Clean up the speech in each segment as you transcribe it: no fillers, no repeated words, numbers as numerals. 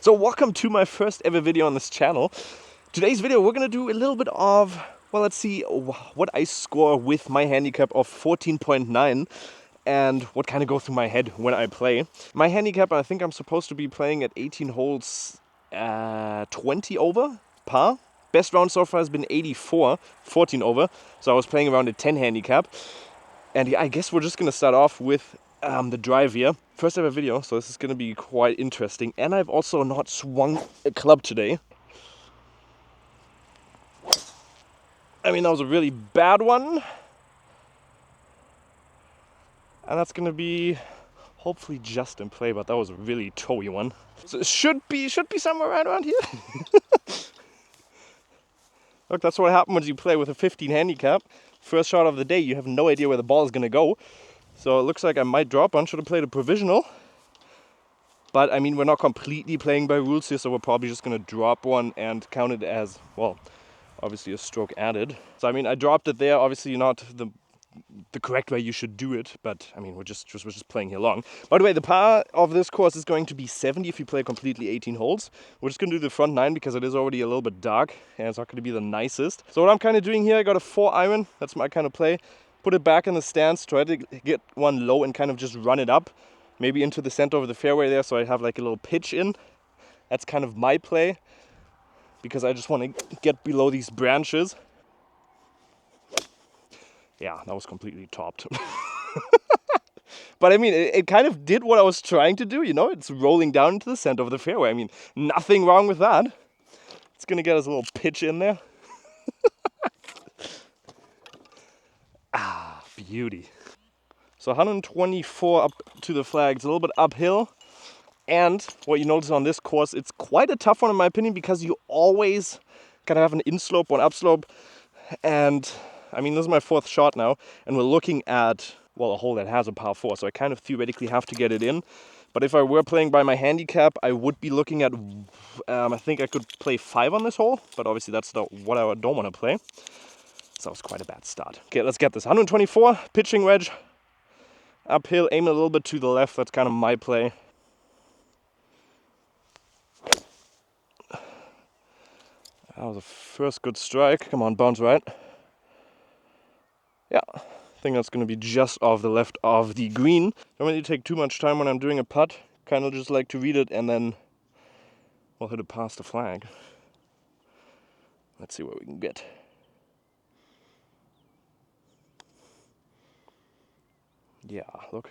So welcome to my first ever video on this channel. Today's video we're gonna do a little bit of, well, let's see what I score with my handicap of 14.9 and what kind of goes through my head when I play. My handicap, I think I'm supposed to be playing at 18 holes, 20 over par. Best round so far has been 84, 14 over. So I was playing around a 10 handicap. And yeah, I guess we're just gonna start off with the drive here. First ever video, so this is gonna be quite interesting. And I've also not swung a club today. I mean, that was a really bad one. And that's gonna be hopefully just in play, but that was a really toey one. So it should be somewhere right around here. Look, that's what happens when you play with a 15 handicap. First shot of the day, you have no idea where the ball is gonna go. So it looks like I might drop one. Should have played a provisional. But I mean, we're not completely playing by rules here, so we're probably just gonna drop one and count it as, well, obviously a stroke added. So I mean, I dropped it there, obviously not the correct way you should do it, but I mean, we're just playing here long. By the way, the par of this course is going to be 70 if you play completely 18 holes. We're just gonna do the front 9 because it is already a little bit dark and it's not gonna be the nicest. So what I'm kind of doing here, I got a 4-iron, that's my kind of play. Put it back in the stance, try to get one low and kind of just run it up. Maybe into the center of the fairway there, so I have like a little pitch in. That's kind of my play, because I just want to get below these branches. Yeah, that was completely topped. But I mean, it kind of did what I was trying to do, you know? It's rolling down into the center of the fairway. I mean, nothing wrong with that. It's gonna get us a little pitch in there. Ah, beauty. So 124 up to the flag. It's a little bit uphill. And what you notice on this course, it's quite a tough one in my opinion, because you always gotta have an in-slope, one upslope. And I mean, this is my 4th shot now, and we're looking at, well, a hole that has a par 4, so I kind of theoretically have to get it in. But if I were playing by my handicap, I would be looking at, I think I could play 5 on this hole, but obviously that's not what I don't want to play. So that was quite a bad start. Okay, let's get this. 124, pitching wedge, uphill, aim a little bit to the left. That's kind of my play. That was a first good strike. Come on, bounce right. Yeah, I think that's going to be just off the left of the green. Don't really take too much time when I'm doing a putt. Kind of just like to read it and then we'll hit it past the flag. Let's see what we can get. Yeah, look.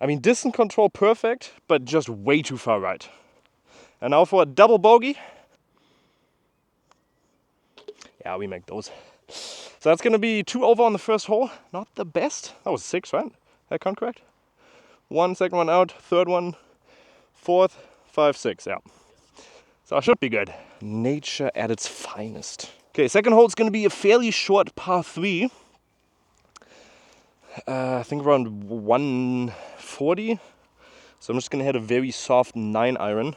I mean, distance control perfect, but just way too far right. And now for a double bogey. Yeah, we make those. So that's going to be 2 over on the first hole. Not the best. That was 6, right? That count correct? 1, second one out, 3rd one, 4th, 5, 6, yeah. So I should be good. Nature at its finest. Okay, second hole is going to be a fairly short par 3. I think around 140. So I'm just going to hit a very soft 9-iron.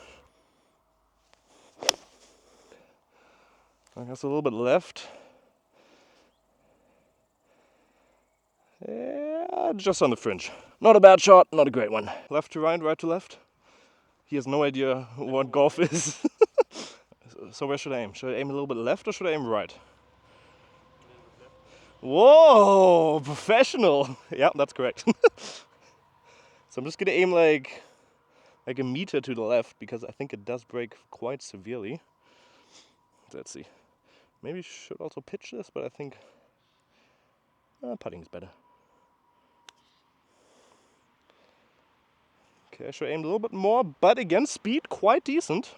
I guess a little bit left. Yeah, just on the fringe. Not a bad shot, not a great one. Left to right to left. He has no idea what golf is. So where should I aim? Should I aim a little bit left or should I aim right? Whoa, professional. Yeah, that's correct. So I'm just gonna aim like a meter to the left because I think it does break quite severely. Let's see. Maybe should also pitch this, but I think putting's better. Okay, I should aim a little bit more, but again, speed quite decent.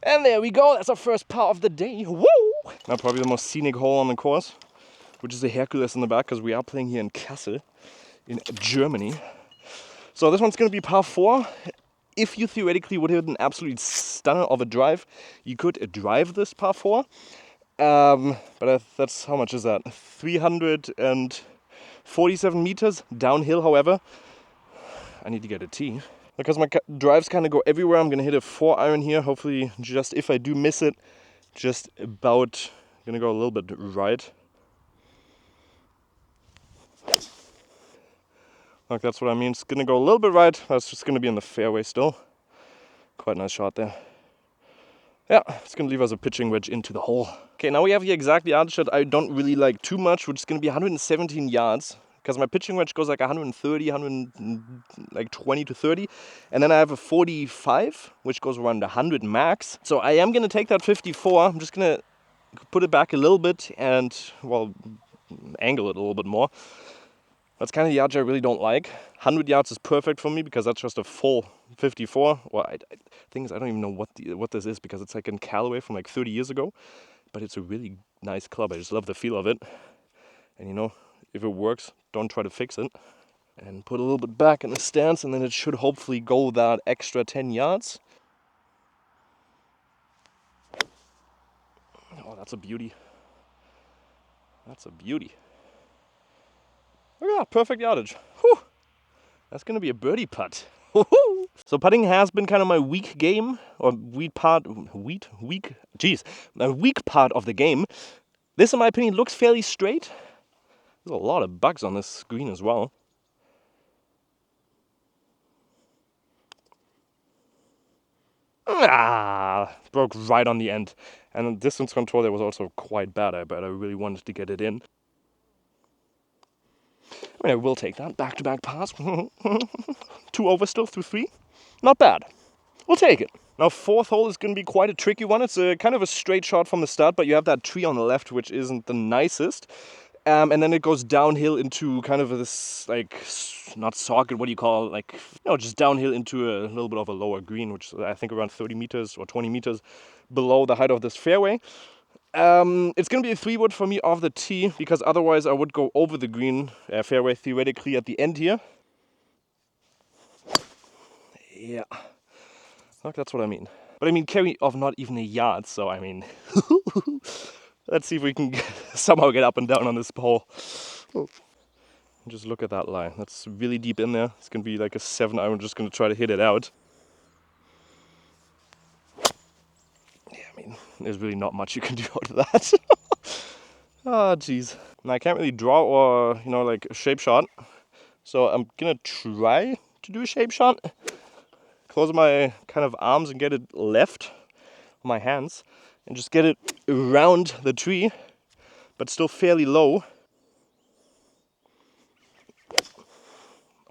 And there we go, that's our first par of the day. Woo! Now probably the most scenic hole on the course, which is the Hercules in the back, because we are playing here in Kassel, in Germany. So this one's going to be par 4. If you theoretically would hit an absolute stunner of a drive, you could drive this par 4. But that's, how much is that? 347 meters downhill, however. I need to get a tee. Because my drives kind of go everywhere, I'm going to hit a 4-iron here. Hopefully, just if I do miss it, just about going to go a little bit right. Like, that's what I mean. It's gonna go a little bit right. That's just gonna be in the fairway still. Quite a nice shot there. Yeah, it's gonna leave us a pitching wedge into the hole. Okay, now we have here exactly the shot I don't really like too much, which is gonna be 117 yards. Because my pitching wedge goes like 130, 120 to 30. And then I have a 45, which goes around 100 max. So I am gonna take that 54. I'm just gonna put it back a little bit and, well, angle it a little bit more. That's kind of the yardage I really don't like. 100 yards is perfect for me because that's just a full 54. Well, thing is, I don't even know what this is because it's like in Callaway from like 30 years ago. But it's a really nice club. I just love the feel of it. And you know, if it works, don't try to fix it. And put a little bit back in the stance, and then it should hopefully go that extra 10 yards. Oh, that's a beauty. That's a beauty. Look at that, perfect yardage. Whew. That's going to be a birdie putt. So putting has been kind of my weak game, or weak part of the game. This, in my opinion, looks fairly straight. There's a lot of bugs on this screen as well. Broke right on the end. And the distance control there was also quite bad, but I really wanted to get it in. I mean, I will take that. Back-to-back pass. 2 over still through 3. Not bad. We'll take it. Now, fourth hole is going to be quite a tricky one. It's a kind of a straight shot from the start, but you have that tree on the left, which isn't the nicest. And then it goes downhill into kind of this, like, not socket, what do you call it? Like, just downhill into a little bit of a lower green, which is, I think, around 30 meters or 20 meters below the height of this fairway. It's going to be a 3-wood for me off the tee, because otherwise I would go over the green fairway theoretically at the end here. Yeah. Look, that's what I mean. But I mean, carry of not even a yard, so I mean, let's see if we can somehow get up and down on this hole. Just look at that line. That's really deep in there. It's going to be like a 7 iron. I'm just going to try to hit it out. Yeah, I mean, there's really not much you can do out of that. Ah, jeez. And I can't really draw or, like a shape shot. So I'm going to try to do a shape shot. Close my kind of arms and get it left on my hands. And just get it around the tree, but still fairly low.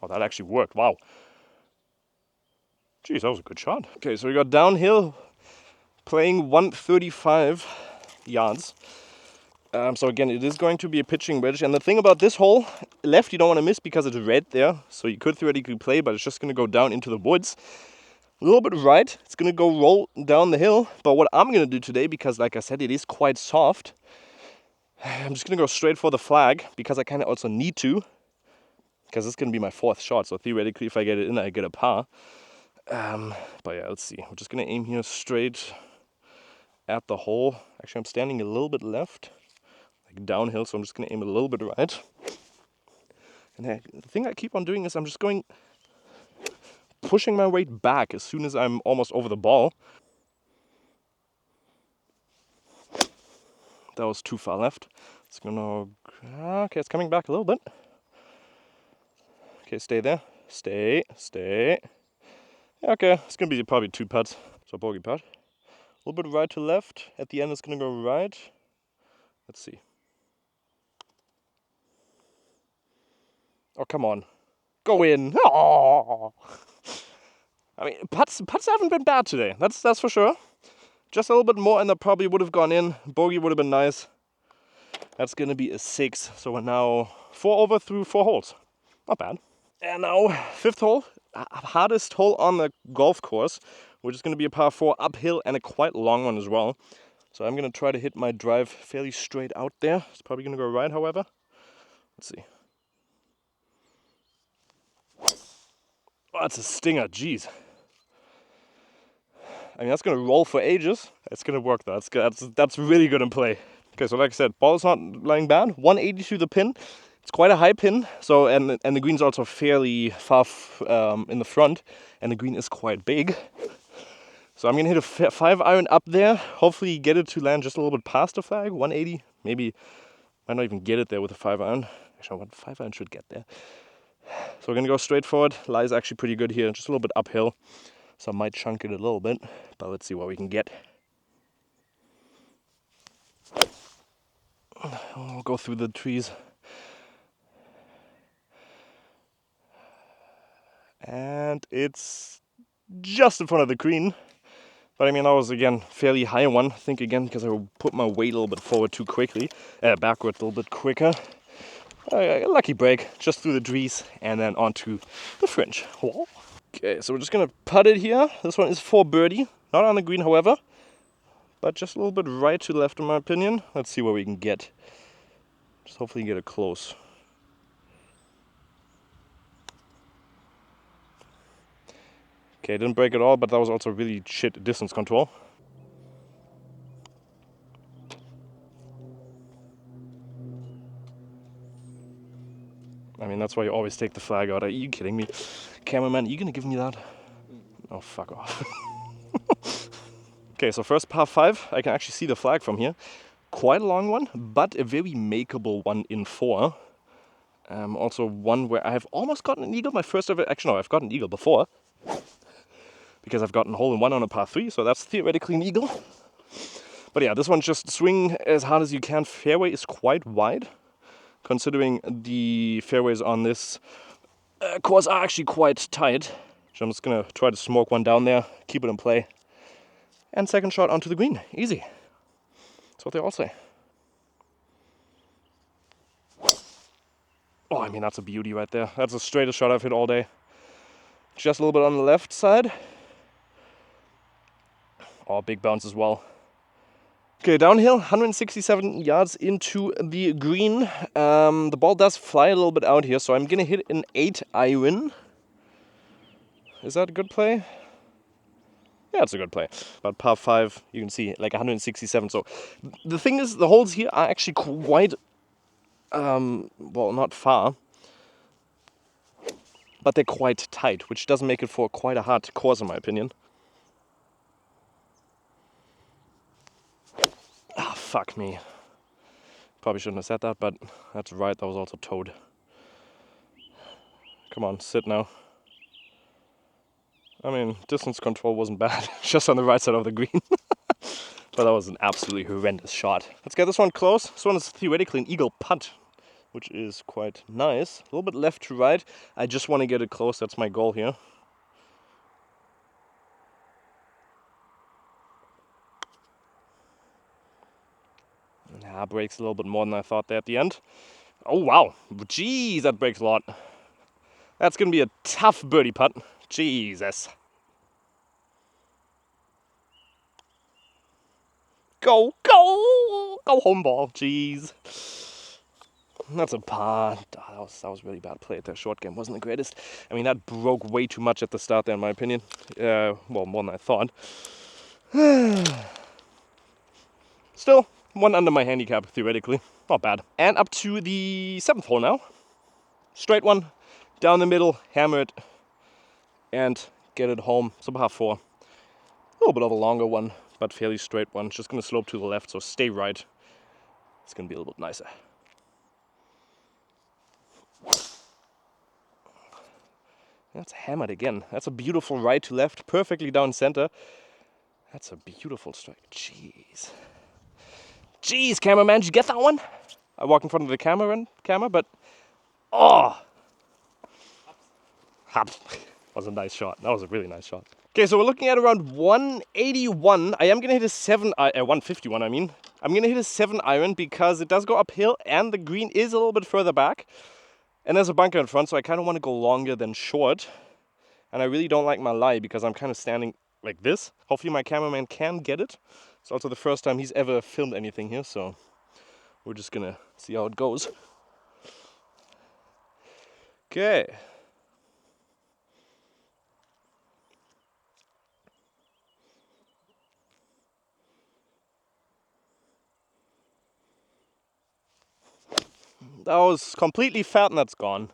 Oh, that actually worked. Wow. Jeez, that was a good shot. Okay, so we got downhill, playing 135 yards. So again, it is going to be a pitching wedge. And the thing about this hole, left you don't want to miss because it's red there. So you could theoretically play, but it's just going to go down into the woods. A little bit right, it's going to go roll down the hill. But what I'm going to do today, because like I said, it is quite soft, I'm just going to go straight for the flag, because I kind of also need to. Because this is going to be my 4th shot, so theoretically if I get it in, I get a par. But yeah, let's see. We're just going to aim here straight at the hole. Actually, I'm standing a little bit left, like downhill, so I'm just going to aim a little bit right. And the thing I keep on doing is I'm just pushing my weight back as soon as I'm almost over the ball. That was too far left. It's gonna... Okay, it's coming back a little bit. Okay, stay there. Stay. Okay, it's gonna be probably 2 putts. So bogey putt. A little bit right to left. At the end it's gonna go right. Let's see. Oh, come on. Go in. Oh. I mean, putts haven't been bad today. That's for sure. Just a little bit more and that probably would have gone in. Bogey would have been nice. That's going to be a 6. So we're now 4 over through 4 holes. Not bad. And now 5th hole. Hardest hole on the golf course, which is going to be a par 4 uphill and a quite long one as well. So I'm going to try to hit my drive fairly straight out there. It's probably going to go right, however. Let's see. Oh, that's a stinger. Jeez. I mean, that's going to roll for ages. It's going to work though. That's really good in play. Okay, so like I said, ball's not lying bad. 180 to the pin. It's quite a high pin. So and the green's also fairly far in the front, and the green is quite big. So I'm going to hit a 5 iron up there. Hopefully get it to land just a little bit past the flag. 180. Maybe might not even get it there with a 5 iron. Actually, 5 iron should get there. So we're gonna go straight forward. Lie is actually pretty good here, just a little bit uphill. So I might chunk it a little bit, but let's see what we can get. We'll go through the trees. And it's just in front of the green. But I mean, that was again fairly high one. I think again because I put my weight a little bit forward too quickly, backward a little bit quicker. Lucky break, just through the trees and then onto the fringe. Whoa. Okay, so we're just gonna putt it here. This one is for birdie, not on the green, however, but just a little bit right to left, in my opinion. Let's see what we can get. Just hopefully get it close. Okay, didn't break at all, but that was also really shit distance control. I mean, that's why you always take the flag out. Are you kidding me? Cameraman, are you gonna give me that? Oh, fuck off. Okay, so first par 5. I can actually see the flag from here. Quite a long one, but a very makeable one in 4. Also one where I have almost gotten an eagle. My first ever, actually no, I've gotten an eagle before. Because I've gotten hole in 1 on a par 3, so that's theoretically an eagle. But yeah, this one just swing as hard as you can. Fairway is quite wide, considering the fairways on this course are actually quite tight. So I'm just gonna try to smoke one down there, keep it in play. And second shot onto the green, easy. That's what they all say. Oh, I mean, that's a beauty right there. That's the straightest shot I've hit all day. Just a little bit on the left side. Oh, big bounce as well. Okay, downhill, 167 yards into the green. The ball does fly a little bit out here, so I'm gonna hit an 8 iron. Is that a good play? Yeah, it's a good play. But par 5, you can see like 167. So the thing is, the holes here are actually quite, well, not far, but they're quite tight, which does make it for quite a hard course, in my opinion. Ah, fuck me. Probably shouldn't have said that, but that's right. That was also towed. Come on, sit now. I mean, distance control wasn't bad, just on the right side of the green. But that was an absolutely horrendous shot. Let's get this one close. This one is theoretically an eagle putt, which is quite nice. A little bit left to right. I just want to get it close. That's my goal here. Yeah, breaks a little bit more than I thought there at the end. Oh, wow. Jeez, that breaks a lot. That's going to be a tough birdie putt. Jesus. Go, go, go home ball. Jeez. That's a par. Oh, that was really bad play at that short game. Wasn't the greatest. I mean, that broke way too much at the start there, in my opinion. Well, more than I thought. Still, 1 under my handicap, theoretically. Not bad. And up to the 7th hole now. Straight one, down the middle, hammer it, and get it home. So par 4. A little bit of a longer one, but fairly straight one. Just going to slope to the left, so stay right. It's going to be a little bit nicer. That's hammered again. That's a beautiful right to left, perfectly down center. That's a beautiful strike. Jeez. Jeez, cameraman, did you get that one? I walked in front of the camera, but oh, that was a nice shot. That was a really nice shot. Okay, so we're looking at around 181. I am gonna hit a 151. I mean, I'm gonna hit a 7 iron because it does go uphill and the green is a little bit further back, and there's a bunker in front, so I kind of want to go longer than short. And I really don't like my lie because I'm kind of standing like this. Hopefully my cameraman can get it. It's also the first time he's ever filmed anything here, so we're just gonna see how it goes. Okay. That was completely fat and that's gone.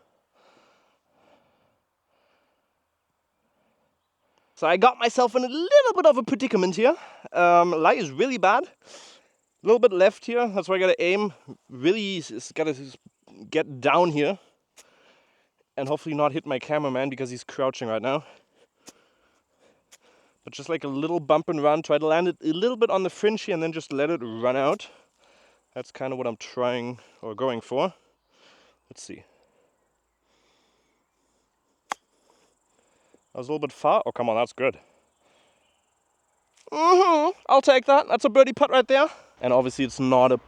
So I got myself in a little bit of a predicament here. Lie is really bad. A little bit left here, that's where I gotta aim. Really gotta get down here. and hopefully not hit my cameraman because he's crouching right now. But just like a little bump and run, try to land it a little bit on the fringe here and then just let it run out. That's kind of what I'm trying or going for. Let's see. That was a little bit far. Oh, come on, that's good. I'll take that. That's a birdie putt right there. And obviously it's not a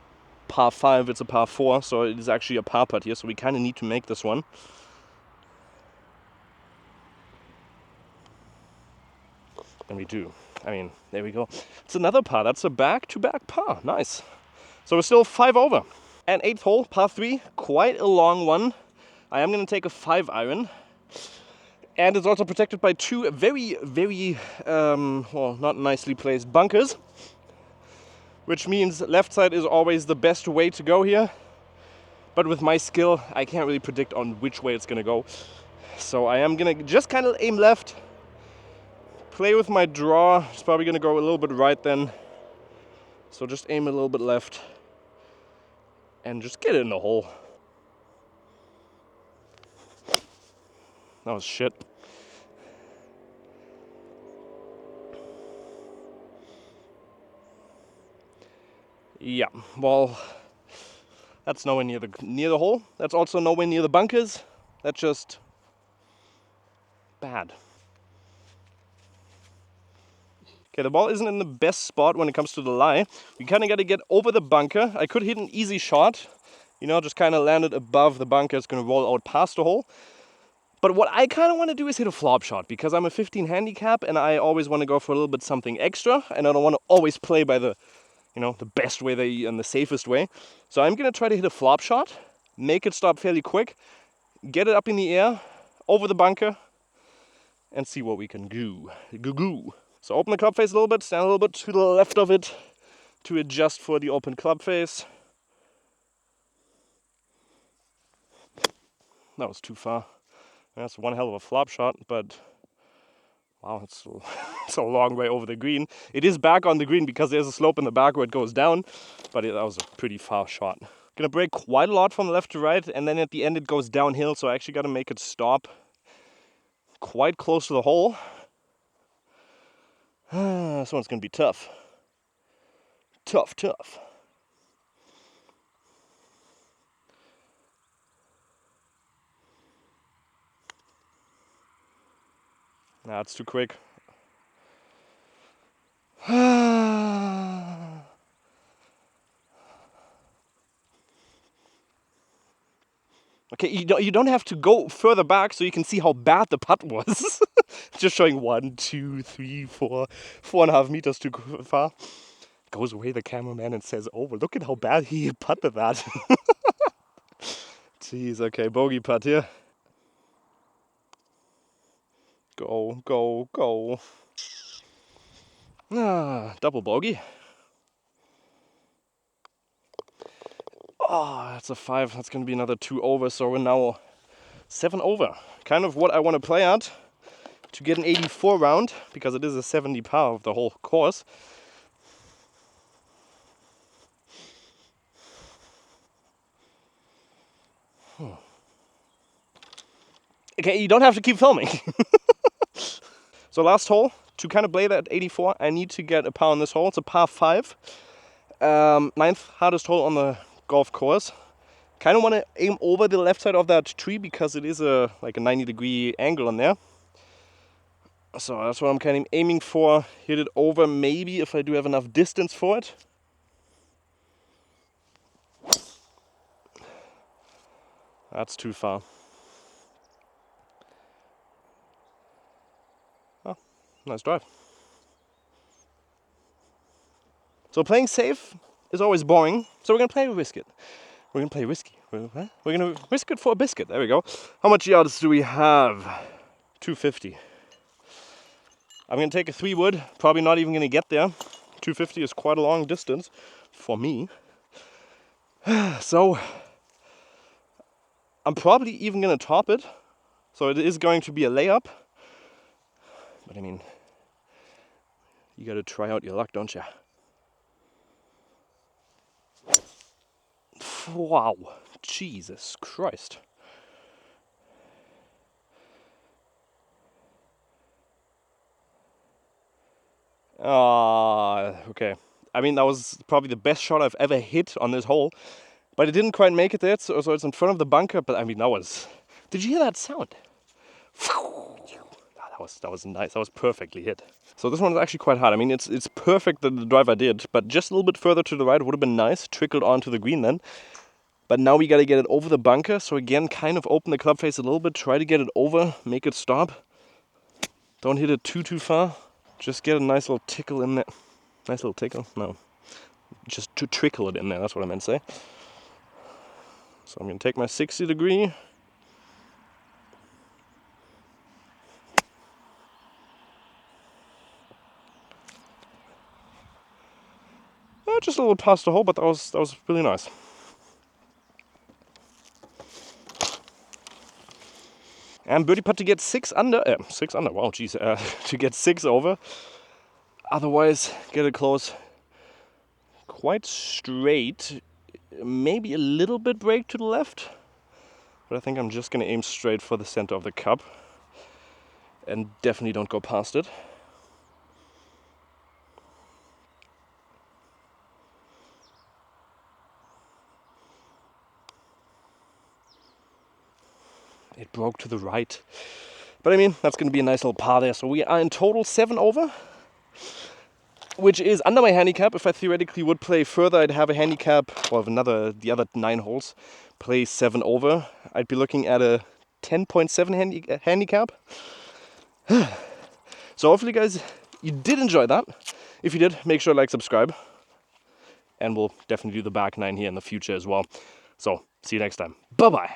par 5, it's a par 4, so it is actually a par putt here, so we kind of need to make this one. And we do. I mean, there we go. It's another par. That's a back-to-back par. Nice. So we're still 5 over. And 8th hole, par 3, quite a long one. I am going to take a 5-iron. And it's also protected by 2 very, very, well, not nicely placed bunkers. Which means left side is always the best way to go here. But with my skill, I can't really predict on which way it's going to go. So I am going to just kind of aim left. Play with my draw. It's probably going to go a little bit right then. So just aim a little bit left. And just get it in the hole. That was shit. Yeah, well, that's nowhere near the hole. That's also nowhere near the bunkers. That's just bad. Okay, the ball isn't in the best spot when it comes to the lie. We kind of got to get over the bunker. I could hit an easy shot. You know, just kind of land it above the bunker. It's going to roll out past the hole. But what I kind of want to do is hit a flop shot because I'm a 15 handicap and I always want to go for a little bit something extra. And I don't want to always play by the, you know, the best way and the safest way. So I'm going to try to hit a flop shot, make it stop fairly quick, get it up in the air, over the bunker, and see what we can do. Goo-goo. So open the club face a little bit, stand a little bit to the left of it to adjust for the open club face. That was too far. That's one hell of a flop shot, but wow, it's a long way over the green. It is back on the green because there's a slope in the back where it goes down, but that was a pretty far shot. Gonna break quite a lot from left to right, and then at the end it goes downhill, so I actually gotta make it stop quite close to the hole. This one's gonna be tough. Tough. Nah, it's too quick. Okay, you don't have to go further back so you can see how bad the putt was. Just showing 1, 2, 3, 4, 4.5 meters too far. Goes away the cameraman and says, "Oh, well, look at how bad he putted that." Jeez, okay, bogey putt here. Go. Double bogey. Oh, that's a 5. That's going to be another 2 over, so we're now 7 over. Kind of what I want to play at to get an 84 round, because it is a 70 par of the whole course. Okay, you don't have to keep filming. So last hole, to kind of play that 84, I need to get a par on this hole. It's a par 5. 9th hardest hole on the golf course. Kind of want to aim over the left side of that tree because it is like a 90-degree angle on there. So that's what I'm kind of aiming for. Hit it over maybe if I do have enough distance for it. That's too far. Oh, nice drive. So playing safe is always boring, so we're going to play risk it. We're going to play risky. We're going to risk it for a biscuit. There we go. How much yards do we have? 250. I'm going to take a 3-wood. Probably not even going to get there. 250 is quite a long distance for me. So I'm probably even going to top it. So it is going to be a layup. But I mean, you got to try out your luck, don't you? Wow, Jesus Christ. Okay. I mean, that was probably the best shot I've ever hit on this hole. But it didn't quite make it there, so it's in front of the bunker. But I mean, that was... Did you hear that sound? That was nice. That was perfectly hit. So this one's actually quite hard. I mean, it's perfect that the drive I did, but just a little bit further to the right would have been nice. Trickled onto the green then. But now we got to get it over the bunker. So again, kind of open the club face a little bit. Try to get it over. Make it stop. Don't hit it too far. Just get a nice little tickle in there. Nice little tickle? No. Just to trickle it in there. That's what I meant to say. So I'm going to take my 60-degree. Just a little past the hole, but that was really nice. And birdie putt to get 6 under. 6 under, wow, geez. To get 6 over. Otherwise, get it close. Quite straight. Maybe a little bit break to the left. But I think I'm just going to aim straight for the center of the cup. And definitely don't go past it. It broke to the right. But I mean, that's going to be a nice little par there. So we are in total 7 over. Which is under my handicap. If I theoretically would play further, I'd have a handicap, or the other 9 holes, play 7 over. I'd be looking at a 10.7 handicap. So hopefully, guys, you did enjoy that. If you did, make sure to like, subscribe. And we'll definitely do the back 9 here in the future as well. So, see you next time. Bye-bye.